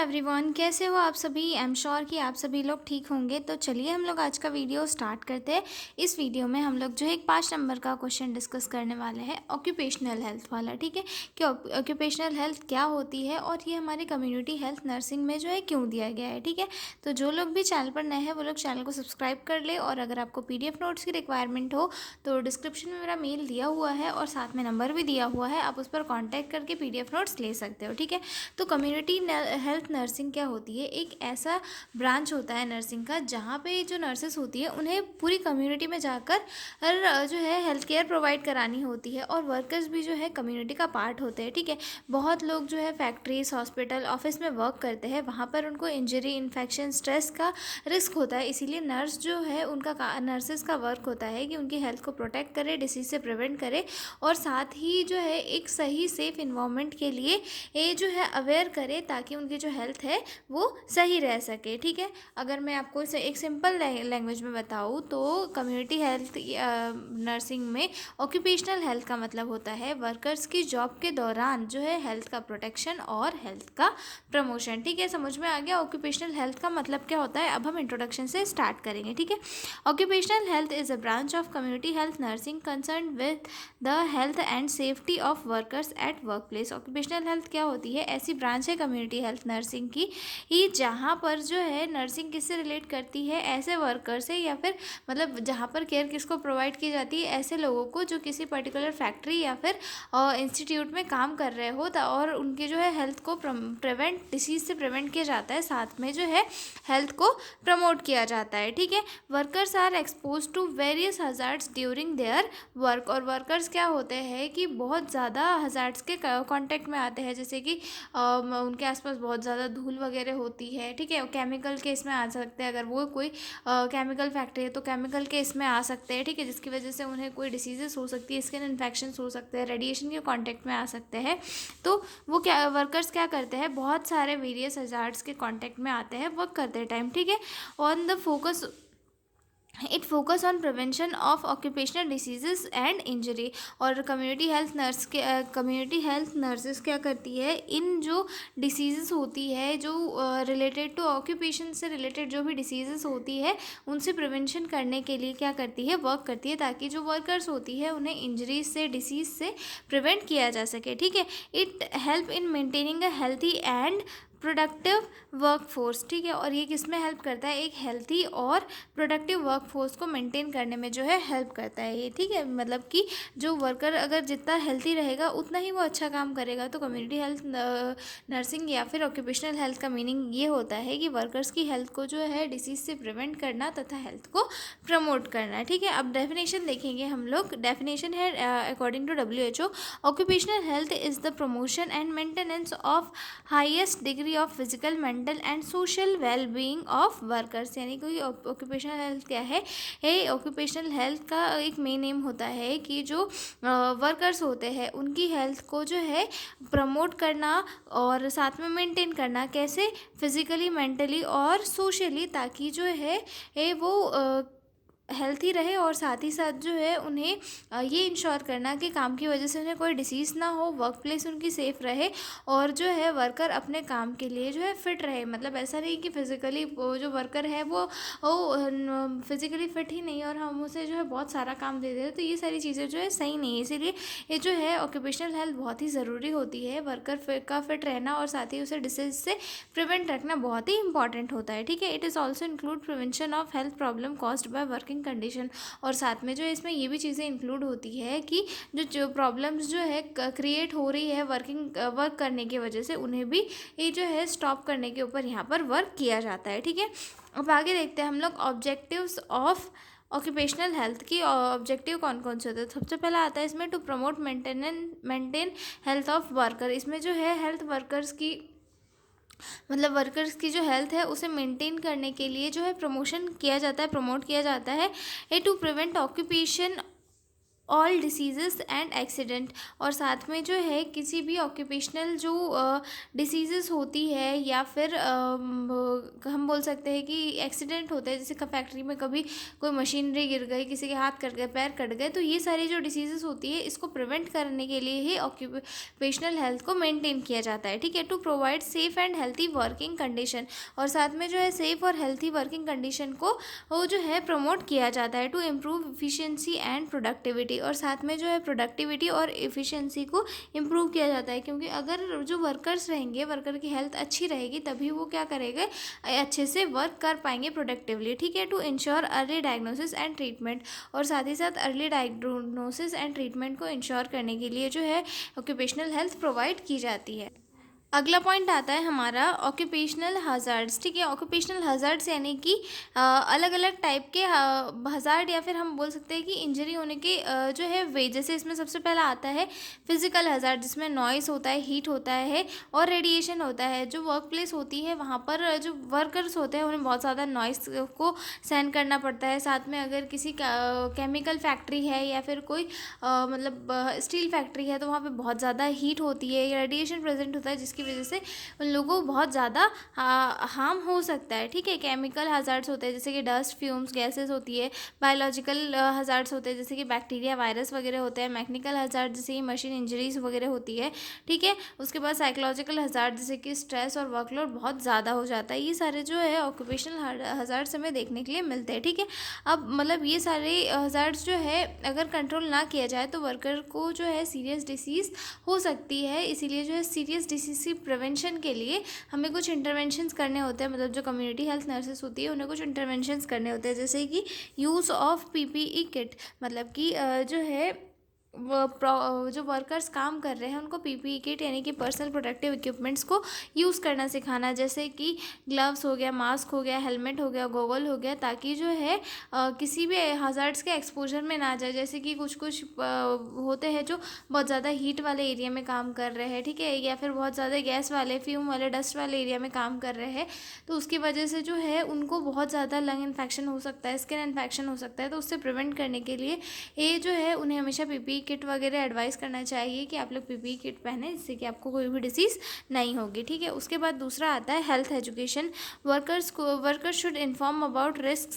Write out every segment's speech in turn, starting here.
Everyone, कैसे हो आप सभी। आई एम श्योर कि आप सभी लोग ठीक होंगे। तो चलिए हम लोग आज का वीडियो स्टार्ट करते हैं। इस वीडियो में हम लोग जो है एक 5 नंबर का क्वेश्चन डिस्कस करने वाले हैं, ऑक्यूपेशनल हेल्थ वाला। ठीक है कि ऑक्यूपेशनल हेल्थ क्या होती है और ये हमारे कम्युनिटी हेल्थ नर्सिंग में जो है क्यों दिया गया है। ठीक है, तो जो लोग भी चैनल पर नए हैं वो लोग चैनल को सब्सक्राइब कर ले, और अगर आपको PDF नोट्स की रिक्वायरमेंट हो तो डिस्क्रिप्शन में मेरा मेल दिया हुआ है और साथ में नंबर भी दिया हुआ है, आप उस पर कॉन्टैक्ट करके PDF नोट्स ले सकते हो। ठीक है, तो कम्युनिटी हेल्थ नर्सिंग क्या होती है, एक ऐसा ब्रांच होता है नर्सिंग का जहाँ पे जो नर्सेस होती है उन्हें पूरी कम्युनिटी में जाकर जो है हेल्थ केयर प्रोवाइड करानी होती है, और वर्कर्स भी जो है कम्युनिटी का पार्ट होते हैं। ठीक है, बहुत लोग जो है फैक्ट्रीज, हॉस्पिटल, ऑफिस में वर्क करते हैं, वहाँ पर उनको इंजरी, इन्फेक्शन, स्ट्रेस का रिस्क होता है। इसीलिए नर्स जो है उनका नर्सेस का वर्क होता है कि उनकी हेल्थ को प्रोटेक्ट करे, डिसीज से प्रिवेंट करे, और साथ ही जो है एक सही सेफ इन्वायरमेंट के लिए ये जो है अवेयर करे, ताकि उनकी जो हेल्थ है वो सही रह सके। ठीक है, अगर मैं आपको इसे एक सिंपल लैंग्वेज में बताऊँ तो कम्युनिटी हेल्थ नर्सिंग में ऑक्यूपेशनल हेल्थ का मतलब होता है वर्कर्स की जॉब के दौरान जो है हेल्थ का प्रोटेक्शन और हेल्थ का प्रमोशन। ठीक है, समझ में आ गया ऑक्यूपेशनल हेल्थ का मतलब क्या होता है। अब हम इंट्रोडक्शन से स्टार्ट करेंगे। ठीक है, occupational health is a branch of community health nursing concern with the health and safety of workers at work place. Occupational health क्या होती है, ऐसी ब्रांच है कम्युनिटी हेल्थ नर्सिंग की ही जहाँ पर जो है नर्सिंग किससे रिलेट करती है, ऐसे वर्कर से, या फिर मतलब जहाँ पर केयर किसको प्रोवाइड की जाती है, ऐसे लोगों को जो किसी पर्टिकुलर फैक्ट्री या फिर इंस्टीट्यूट में काम कर रहे हो, और उनके जो है हेल्थ को डिसीज से प्रिवेंट किया जाता है, साथ में जो है हेल्थ को प्रमोट किया जाता है। ठीक है, workers are expose to various hazards during their work. और वर्कर्स क्या होते हैं कि बहुत ज़्यादा हजार्ड्स के कांटेक्ट में आते हैं, जैसे कि उनके आसपास बहुत ज़्यादा धूल वगैरह होती है। ठीक है, केमिकल के इसमें आ सकते हैं, अगर वो कोई केमिकल फैक्ट्री है तो केमिकल के इसमें आ सकते हैं। ठीक है, जिसकी वजह से उन्हें कोई डिसीजेस हो सकती है, स्किन इन्फेक्शंस हो सकते हैं, रेडिएशन के कांटेक्ट में आ सकते हैं। तो वो क्या वर्कर्स क्या करते हैं, बहुत सारे वेरियस हजार्ड्स के कांटेक्ट में आते हैं वर्क करते टाइम। ठीक है, on the focus it focus on prevention of occupational diseases and injury. और कम्युनिटी हेल्थ नर्सेस क्या करती है, इन जो डिसीजेस होती है, जो रिलेटेड टू ऑक्यूपेशन से रिलेटेड जो भी डिसीजेस होती है, उनसे प्रिवेंशन करने के लिए क्या करती है, वर्क करती है, ताकि जो वर्कर्स होती है उन्हें इंजरीज से, डिसीज से प्रिवेंट किया जा सके। ठीक है, it help in maintaining a healthy and productive work force. ठीक है, और ये किस में हेल्प करता है, एक हेल्थी और प्रोडक्टिव वर्क फोर्स को मेंटेन करने में जो है हेल्प करता है ये। ठीक है, मतलब कि जो वर्कर अगर जितना हेल्थी रहेगा उतना ही वो अच्छा काम करेगा। तो कम्युनिटी हेल्थ नर्सिंग या फिर ऑक्यूपेशनल हेल्थ का मीनिंग ये होता है कि वर्कर्स की हेल्थ को जो है डिसीज से प्रिवेंट करना तथा हेल्थ को प्रमोट करना। ठीक है, अब डेफिनेशन देखेंगे हम लोग। डेफिनेशन है according to WHO, occupational health is the promotion and maintenance of highest degree of physical, mental and social well being of workers. यानी कि ऑक्यूपेशनल हेल्थ क्या है, ऑक्यूपेशनल हेल्थ का एक मेन एम होता है कि जो वर्कर्स होते हैं उनकी हेल्थ को जो है प्रमोट करना और साथ में मेंटेन करना, कैसे, फिजिकली, मेंटली और सोशली, ताकि जो है वो हेल्थी रहे, और साथ ही साथ जो है उन्हें ये इंश्योर करना कि काम की वजह से उन्हें कोई डिसीज़ ना हो, वर्क प्लेस उनकी सेफ़ रहे, और जो है वर्कर अपने काम के लिए जो है फिट रहे। मतलब ऐसा नहीं कि फिज़िकली जो वर्कर है वो फिज़िकली फिट ही नहीं और हम उसे जो है बहुत सारा काम दे देते, तो ये सारी चीज़ें जो है सही नहीं है। इसीलिए ये जो है ऑक्यूपेशनल हेल्थ बहुत ही ज़रूरी होती है, वर्कर का फिट रहना और साथ ही उसे डिसीज से प्रिवेंट रखना बहुत ही इंपॉर्टेंट होता है। ठीक है, it is also include prevention of health problem caused by working condition. और साथ में जो इसमें ये भी चीज़ें इंक्लूड होती है कि जो प्रॉब्लम्स जो है क्रिएट हो रही है वर्क करने की वजह से, उन्हें भी ये जो है स्टॉप करने के ऊपर यहाँ पर वर्क किया जाता है। ठीक है, अब आगे देखते हैं हम लोग ऑब्जेक्टिव्स ऑफ ऑक्यूपेशनल हेल्थ की। ऑब्जेक्टिव कौन कौन से होते हैं, सबसे पहला आता है इसमें to promote maintain health of worker. इसमें जो है हेल्थ वर्कर्स की मतलब वर्कर्स की जो हेल्थ है उसे मेंटेन करने के लिए जो है प्रमोशन किया जाता है, प्रमोट किया जाता है। To prevent all diseases and accident. और साथ में जो है किसी भी ऑक्यूपेशनल जो डिसीज़ेस होती है या फिर हम बोल सकते हैं कि एक्सीडेंट होता है, जैसे फैक्ट्री में कभी कोई मशीनरी गिर गई, किसी के हाथ कट गए, पैर कट गए, तो ये सारी जो डिसीज़ेस होती है इसको प्रिवेंट करने के लिए ही ऑक्यूपेशनल हेल्थ को मेंटेन किया जाता है, ठीक है, to provide safe and healthy working condition. और साथ में जो है सेफ़ और हेल्थी वर्किंग कंडीशन को वो जो है प्रमोट किया जाता है to improve efficiency and productivity. और साथ में जो है प्रोडक्टिविटी और एफिशिएंसी को इम्प्रूव किया जाता है, क्योंकि अगर जो वर्कर्स रहेंगे, वर्कर की हेल्थ अच्छी रहेगी तभी वो क्या करेंगे, अच्छे से वर्क कर पाएंगे प्रोडक्टिवली, ठीक है। To ensure early diagnosis and treatment. और साथ ही साथ अर्ली डायग्नोसिस एंड ट्रीटमेंट को इंश्योर करने के लिए जो है ऑक्यूपेशनल हेल्थ प्रोवाइड की जाती है। अगला पॉइंट आता है हमारा ऑक्यूपेशनल हज़ार्ड्स, ठीक है। ऑक्यूपेशनल हज़ार्ड्स यानी कि अलग अलग टाइप के हज़ार्ड या फिर हम बोल सकते हैं कि इंजरी होने के जो है वे। जैसे इसमें सबसे पहला आता है फिजिकल हज़ार्ड, जिसमें नॉइस होता है, हीट होता है और रेडिएशन होता है। जो वर्क प्लेस होती है वहाँ पर जो वर्कर्स होते हैं उन्हें बहुत ज़्यादा नॉइस को सहन करना पड़ता है। साथ में अगर किसी केमिकल फैक्ट्री है या फिर कोई मतलब स्टील फैक्ट्री है तो वहाँ पे बहुत ज़्यादा हीट होती है, रेडिएशन प्रेजेंट होता है, जिसकी वजह से उन लोगों को बहुत ज़्यादा हार्म हो सकता है, ठीक है। केमिकल हज़ार्ड्स होते हैं जैसे कि डस्ट, फ्यूम्स, गैसेस होती है। बायोलॉजिकल हज़ार्ड्स होते हैं जैसे कि बैक्टीरिया, वायरस वगैरह होते हैं। मैकेनिकल हज़ार्ड जैसे कि मशीन इंजरीज वगैरह होती है, ठीक है। उसके बाद साइकोलॉजिकल हज़ार्ड जैसे कि स्ट्रेस और वर्कलोड बहुत ज़्यादा हो जाता है। ये सारे जो है ऑक्यूपेशनल हज़ार्ड्स हमें देखने के लिए मिलते हैं, ठीक है। अब मतलब ये सारे हज़ार्ड्स जो है अगर कंट्रोल ना किया जाए तो वर्कर को जो है सीरियस डिसीज़ हो सकती है। इसीलिए जो है सीरियस डिसीज़ प्रिवेंशन के लिए हमें कुछ इंटरवेंशंस करने होते हैं, मतलब जो कम्युनिटी हेल्थ नर्सेस होती है उन्हें कुछ इंटरवेंशंस करने होते हैं, जैसे कि यूज़ ऑफ पीपीई किट। मतलब कि जो है जो वर्कर्स काम कर रहे हैं उनको पीपीई किट यानी कि पर्सनल प्रोटेक्टिव इक्विपमेंट्स को यूज़ करना सिखाना, जैसे कि ग्लव्स हो गया, मास्क हो गया, हेलमेट हो गया, गॉगल हो गया, ताकि जो है किसी भी हज़ार्ड्स के एक्सपोजर में ना जाए। जैसे कि कुछ कुछ होते हैं जो बहुत ज़्यादा हीट वाले एरिया में काम कर रहे हैं, ठीक है, या फिर बहुत ज़्यादा गैस वाले, फ्यूम वाले, डस्ट वाले एरिया में काम कर रहे हैं, तो उसकी वजह से जो है उनको बहुत ज़्यादा लंग इन्फेक्शन हो सकता है, स्किन इन्फेक्शन हो सकता है। तो उससे प्रिवेंट करने के लिए ये जो है उन्हें हमेशा पीपीई किट वगैरह एडवाइस करना चाहिए कि आप लोग पीपीई किट पहने, जिससे कि आपको कोई भी डिसीज़ नहीं होगी, ठीक है। उसके बाद दूसरा आता है health education. Workers should inform about risk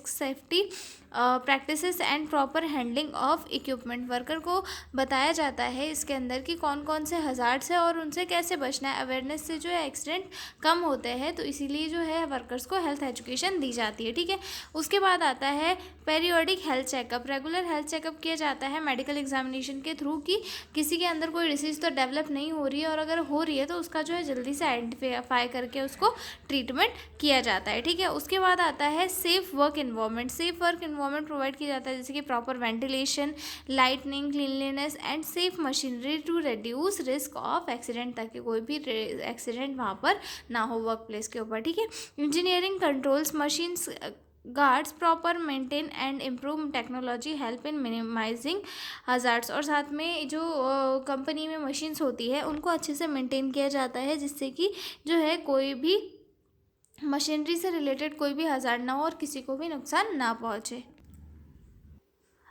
safety practices and proper handling of equipment. Worker को बताया जाता है इसके अंदर कि कौन कौन से हज़ार्ड्स है और उनसे कैसे बचना है। अवेयरनेस से जो है एक्सीडेंट कम होते हैं, तो इसीलिए जो है वर्कर्स को हेल्थ एजुकेशन दी जाती है, ठीक है। उसके बाद आता है periodic health checkup. Regular health checkup किया जाता है मेडिकल एग्जामिनेशन के थ्रू कि किसी के अंदर कोई डिसीज़ तो डेवलप नहीं हो रही है, और अगर हो रही है तो उसका जो है जल्दी से आइडेंटिफाई करके उसको ट्रीटमेंट किया जाता है, ठीक है। उसके बाद आता है safe work environment. Safe work environment provide किया जाता है जैसे कि proper ventilation, lightning, cleanliness and safe machinery to reduce risk of accident, ताकि कोई भी एक्सीडेंट वहाँ पर ना हो वर्क प्लेस के ऊपर, ठीक है। Engineering controls machines guards proper maintain and improve technology help in minimizing hazards. और साथ में जो कंपनी में मशीन्स होती है उनको अच्छे से मेंटेन किया जाता है, जिससे कि जो है कोई भी मशीनरी से रिलेटेड कोई भी हज़ार्ड ना हो और किसी को भी नुकसान ना पहुँचे।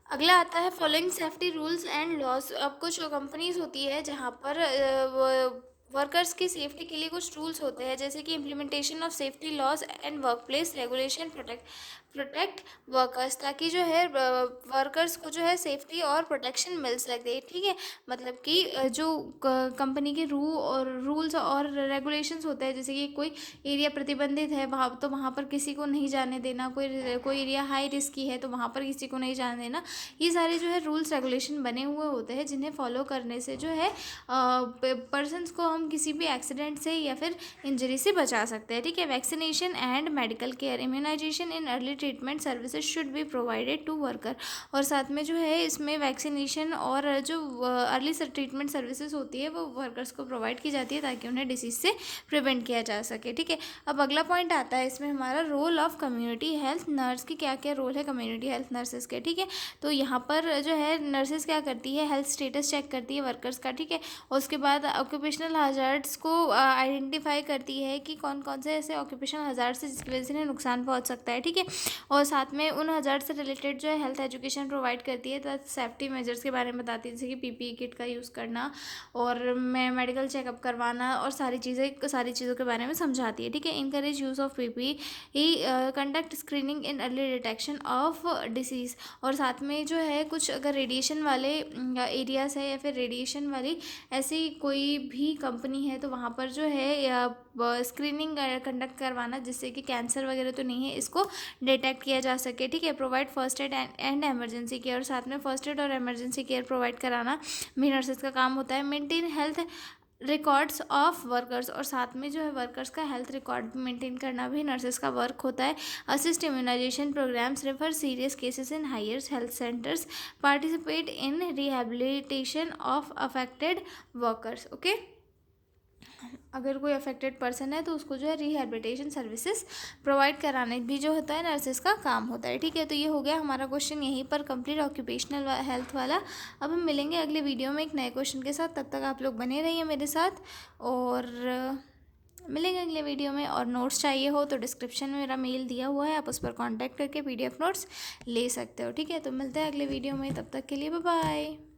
अगला आता है following safety rules and laws. अब कुछ कंपनीज होती है जहाँ पर वर्कर्स की सेफ्टी के लिए कुछ रूल्स होते हैं, जैसे कि implementation of safety laws and work place regulation protect workers, ताकि जो है वर्कर्स को जो है सेफ्टी और प्रोटेक्शन मिल सके, ठीक है। मतलब कि जो कंपनी के रूल्स और रेगुलेशंस होते हैं, जैसे कि कोई एरिया प्रतिबंधित है वहाँ, तो वहाँ पर किसी को नहीं जाने देना, कोई एरिया हाई रिस्क की है तो वहाँ पर किसी को नहीं जाने देना। ये सारे जो है रूल्स रेगुलेशन बने हुए होते हैं, जिन्हें फॉलो करने से जो है पर्सनस को हम किसी भी एक्सीडेंट से या फिर इंजरी से बचा सकते हैं, ठीक है। Vaccination and medical care, immunization in early treatment services should be provided to worker. और साथ में जो है इसमें वैक्सीनेशन और जो अर्ली ट्रीटमेंट सर्विसेज होती है वो वर्कर्स को प्रोवाइड की जाती है, ताकि उन्हें डिसीज से प्रिवेंट किया जा सके, ठीक है। अब अगला पॉइंट आता है इसमें हमारा role of community health nurse की, क्या क्या रोल है कम्युनिटी हेल्थ नर्सेज के, ठीक है। तो यहाँ पर जो है नर्सेज क्या करती है, हेल्थ स्टेटस चेक करती है वर्कर्स का, ठीक है। और उसके बाद ऑक्यूपेशनल हज़ार्ड्स को आइडेंटिफाई करती है कि कौन कौन से ऐसे ऑक्यूपेशनल हज़ार्ड्स हैं जिसकी वजह से इन्हें नुकसान पहुंच सकता है, ठीक है। और साथ में उन हज़ार्ड से रिलेटेड जो है हेल्थ एजुकेशन प्रोवाइड करती है, तो सेफ्टी मेजर्स के बारे में बताती है, जैसे कि पीपीई किट का यूज़ करना और मेडिकल चेकअप करवाना और सारी चीज़ों के बारे में समझाती है, ठीक है। Encourage use of PPE, conduct screening in early detection of disease. और साथ में जो है कुछ अगर रेडिएशन वाले एरियाज़ है या फिर रेडिएशन वाली ऐसी कोई भी कंपनी है तो वहाँ पर जो है स्क्रीनिंग कंडक्ट करवाना, जिससे कि कैंसर वगैरह तो नहीं है, इसको डिटेक्ट किया जा सके, ठीक है। Provide first aid and emergency care, और साथ में फर्स्ट एड और एमरजेंसी केयर प्रोवाइड कराना भी नर्सेज का काम होता है। Maintain health records of workers, और साथ में जो है वर्कर्स का हेल्थ रिकॉर्ड मेंटेन करना भी नर्सेज का वर्क होता है। Assist immunization programs, refer serious cases in higher health centers, participate in rehabilitation of affected workers, okay. अगर कोई अफेक्टेड पर्सन है तो उसको जो है रिहेबिलिटेशन सर्विसेज प्रोवाइड कराने भी जो होता है नर्सेज का काम होता है, ठीक है। तो ये हो गया हमारा क्वेश्चन यहीं पर कंप्लीट ऑक्यूपेशनल हेल्थ वाला। अब हम मिलेंगे अगले वीडियो में एक नए क्वेश्चन के साथ, तब तक आप लोग बने रहिए मेरे साथ, और मिलेंगे अगले वीडियो में। और नोट्स चाहिए हो तो डिस्क्रिप्शन में मेरा मेल दिया हुआ है, आप उस पर कॉन्टैक्ट करके PDF नोट्स ले सकते हो, ठीक है। तो मिलते हैं अगले वीडियो में, तब तक के लिए बाय बाय।